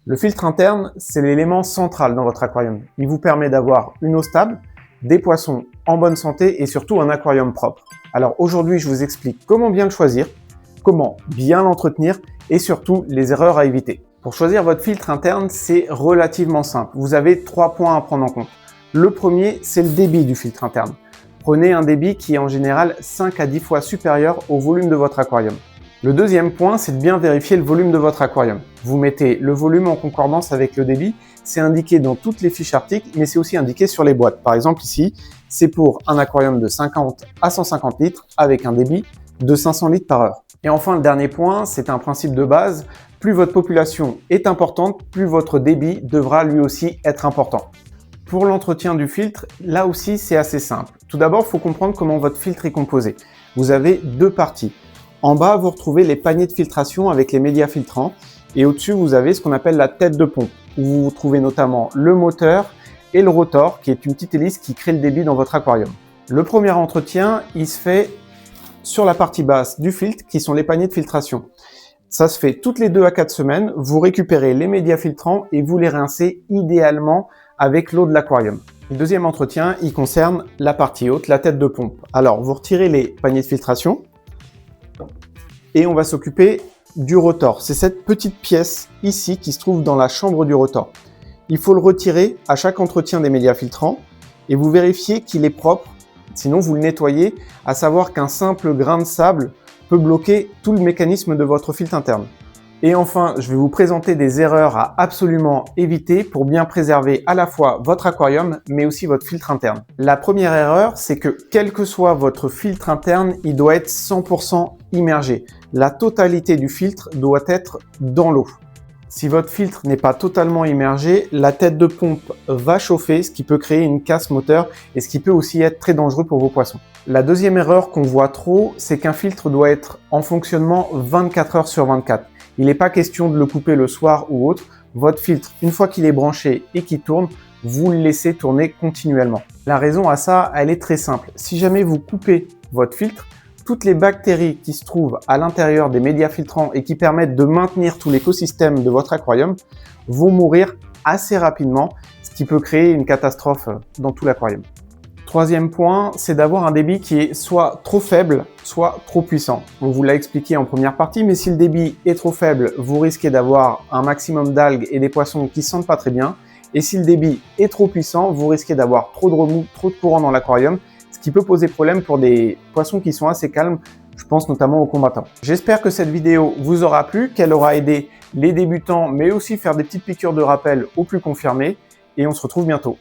Le filtre interne, c'est l'élément central dans votre aquarium. Il vous permet d'avoir une eau stable, des poissons en bonne santé et surtout un aquarium propre. Alors aujourd'hui, je vous explique comment bien le choisir, comment bien l'entretenir et surtout les erreurs à éviter. Pour choisir votre filtre interne, c'est relativement simple. Vous avez 3 points à prendre en compte. Le premier, c'est le débit du filtre interne. Prenez un débit qui est en général 5 à 10 fois supérieur au volume de votre aquarium. Le deuxième point, c'est de bien vérifier le volume de votre aquarium. Vous mettez le volume en concordance avec le débit. C'est indiqué dans toutes les fiches articles, mais c'est aussi indiqué sur les boîtes. Par exemple ici, c'est pour un aquarium de 50 à 150 litres avec un débit de 500 litres par heure. Et enfin, le dernier point, c'est un principe de base. Plus votre population est importante, plus votre débit devra lui aussi être important. Pour l'entretien du filtre, là aussi, c'est assez simple. Tout d'abord, il faut comprendre comment votre filtre est composé. Vous avez 2 parties. En bas, vous retrouvez les paniers de filtration avec les médias filtrants. Et au-dessus, vous avez ce qu'on appelle la tête de pompe, où vous trouvez notamment le moteur et le rotor, qui est une petite hélice qui crée le débit dans votre aquarium. Le premier entretien, il se fait sur la partie basse du filtre, qui sont les paniers de filtration. Ça se fait toutes les 2 à 4 semaines. Vous récupérez les médias filtrants et vous les rincez idéalement avec l'eau de l'aquarium. Le deuxième entretien, il concerne la partie haute, la tête de pompe. Alors, vous retirez les paniers de filtration et on va s'occuper du rotor. C'est cette petite pièce ici qui se trouve dans la chambre du rotor. Il faut le retirer à chaque entretien des médias filtrants et vous vérifiez qu'il est propre. Sinon, vous le nettoyez, à savoir qu'un simple grain de sable peut bloquer tout le mécanisme de votre filtre interne. Et enfin, je vais vous présenter des erreurs à absolument éviter pour bien préserver à la fois votre aquarium, mais aussi votre filtre interne. La première erreur, c'est que quel que soit votre filtre interne, il doit être 100% immergé. La totalité du filtre doit être dans l'eau. Si votre filtre n'est pas totalement immergé, la tête de pompe va chauffer, ce qui peut créer une casse moteur et ce qui peut aussi être très dangereux pour vos poissons. La deuxième erreur qu'on voit trop, c'est qu'un filtre doit être en fonctionnement 24 heures sur 24. Il n'est pas question de le couper le soir ou autre. Votre filtre, une fois qu'il est branché et qu'il tourne, vous le laissez tourner continuellement. La raison à ça, elle est très simple. Si jamais vous coupez votre filtre, toutes les bactéries qui se trouvent à l'intérieur des médias filtrants et qui permettent de maintenir tout l'écosystème de votre aquarium vont mourir assez rapidement, ce qui peut créer une catastrophe dans tout l'aquarium. Troisième point, c'est d'avoir un débit qui est soit trop faible, soit trop puissant. On vous l'a expliqué en première partie, mais si le débit est trop faible, vous risquez d'avoir un maximum d'algues et des poissons qui ne se sentent pas très bien. Et si le débit est trop puissant, vous risquez d'avoir trop de remous, trop de courant dans l'aquarium, ce qui peut poser problème pour des poissons qui sont assez calmes, je pense notamment aux combattants. J'espère que cette vidéo vous aura plu, qu'elle aura aidé les débutants, mais aussi faire des petites piqûres de rappel aux plus confirmés, et on se retrouve bientôt.